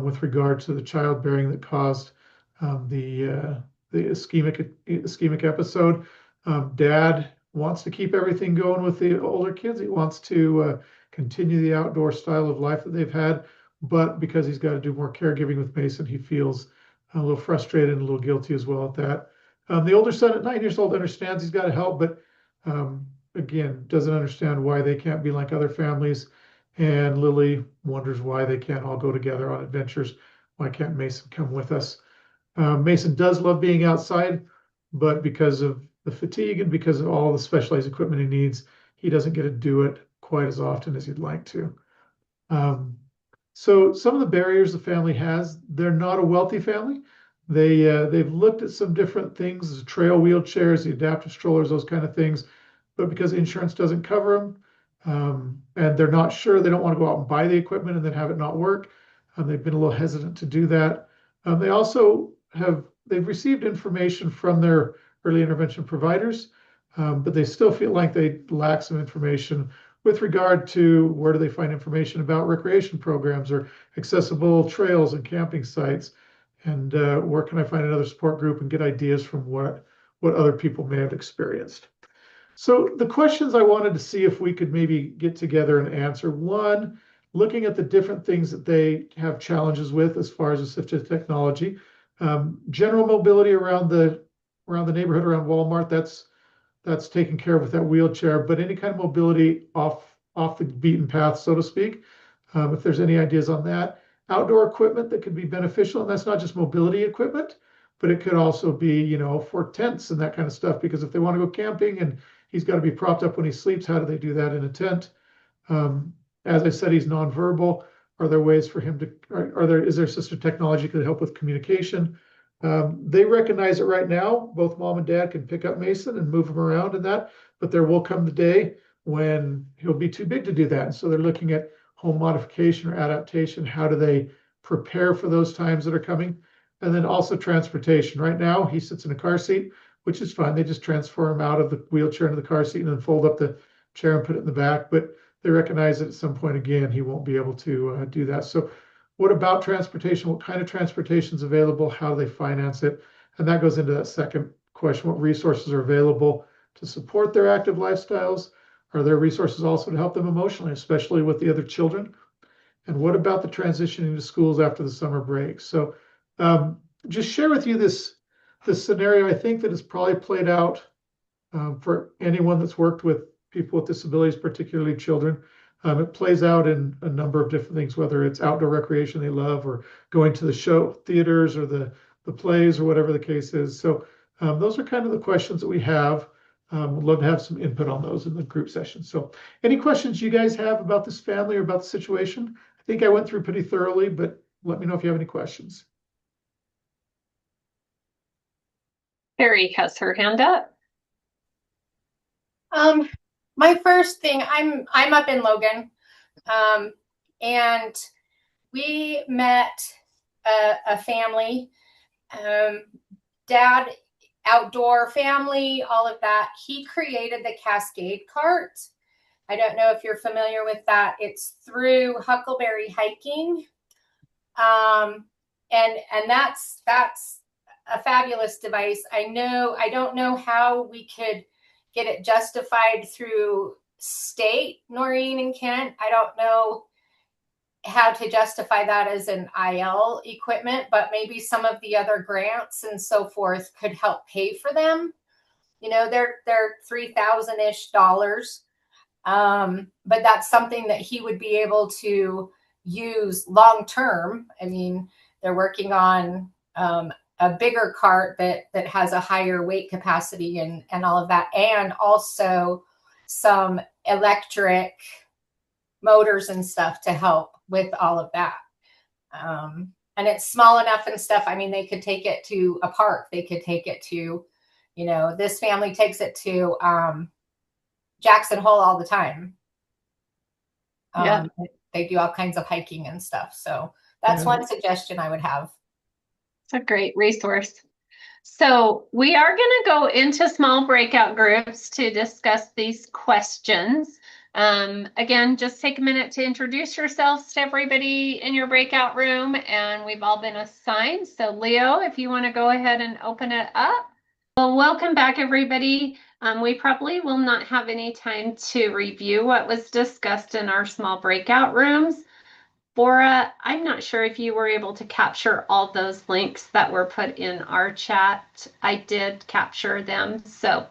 with regard to the childbearing that caused the ischemic episode. Dad wants to keep everything going with the older kids. He wants to continue the outdoor style of life that they've had, but because he's got to do more caregiving with Mason, he feels a little frustrated and a little guilty as well at that. The older son at 9 years old understands he's got to help, but again, doesn't understand why they can't be like other families. And Lily wonders why they can't all go together on adventures. Why can't Mason come with us? Mason does love being outside, but because of the fatigue and because of all the specialized equipment he needs, he doesn't get to do it quite as often as he'd like to. So some of the barriers the family has, they're not a wealthy family. They've looked at some different things, the trail wheelchairs, the adaptive strollers, those kind of things, but because insurance doesn't cover them, and they're not sure, they don't want to go out and buy the equipment and then have it not work. They've been a little hesitant to do that. They also they've received information from their early intervention providers but they still feel like they lack some information with regard to where do they find information about recreation programs or accessible trails and camping sites, and where can I find another support group and get ideas from what other people may have experienced. So the questions I wanted to see if we could maybe get together and answer. One, looking at the different things that they have challenges with as far as assistive technology. General mobility around the neighborhood, around Walmart, that's taken care of with that wheelchair, but any kind of mobility off the beaten path, so to speak, if there's any ideas on that. Outdoor equipment that could be beneficial, and that's not just mobility equipment, but it could also be, for tents and that kind of stuff, because if they want to go camping and he's got to be propped up when he sleeps, how do they do that in a tent? As I said, he's nonverbal. Are there ways for him to, is there assistive technology that could help with communication? They recognize it right now. Both mom and dad can pick up Mason and move him around and that, but there will come the day when he'll be too big to do that. And so they're looking at home modification or adaptation. How do they prepare for those times that are coming? And then also transportation. Right now, he sits in a car seat, which is fine. They just transfer him out of the wheelchair into the car seat and then fold up the chair and put it in the back. But they recognize that at some point, again, he won't be able to do that. So what about transportation? What kind of transportation is available? How do they finance it? And that goes into that second question. What resources are available to support their active lifestyles? Are there resources also to help them emotionally, especially with the other children? And what about the transitioning to schools after the summer break? So just share with you this scenario. I think that has probably played out for anyone that's worked with people with disabilities, particularly children. It plays out in a number of different things, whether it's outdoor recreation they love or going to the show theaters or the plays or whatever the case is. So those are kind of the questions that we have. We'd love to have some input on those in the group session. So any questions you guys have about this family or about the situation? I think I went through pretty thoroughly, but let me know if you have any questions. Carrie has her hand up. My first thing, I'm up in Logan, and we met a family, dad, outdoor family, all of that. He created the Cascade Cart. I don't know if you're familiar with that. It's through Huckleberry Hiking, and that's a fabulous device. I don't know how we could get it justified through state, Noreen and Kent. I don't know how to justify that as an IL equipment, but maybe some of the other grants and so forth could help pay for them. They're $3,000-ish. But that's something that he would be able to use long term. I mean, they're working on a bigger cart that has a higher weight capacity and all of that, and also some electric motors and stuff to help with all of that. And it's small enough and stuff. I mean, they could take it to a park. They could take it to, this family takes it to Jackson Hole all the time. Yeah. They do all kinds of hiking and stuff. So that's one suggestion I would have. It's a great resource. So we are going to go into small breakout groups to discuss these questions. Again, just take a minute to introduce yourselves to everybody in your breakout room, and we've all been assigned. So Leo, if you want to go ahead and open it up. Well, welcome back, everybody. We probably will not have any time to review what was discussed in our small breakout rooms. Bora, I'm not sure if you were able to capture all those links that were put in our chat. I did capture them, so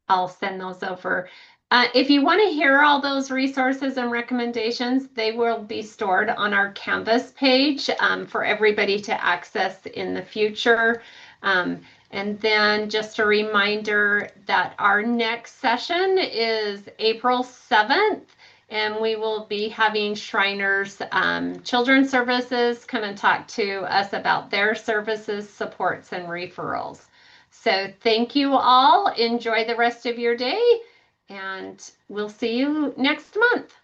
I'll send those over. If you want to hear all those resources and recommendations, they will be stored on our Canvas page for everybody to access in the future. And then just a reminder that our next session is April 7th. And we will be having Shriners Children's Services come and talk to us about their services, supports, and referrals. So thank you all. Enjoy the rest of your day, and we'll see you next month.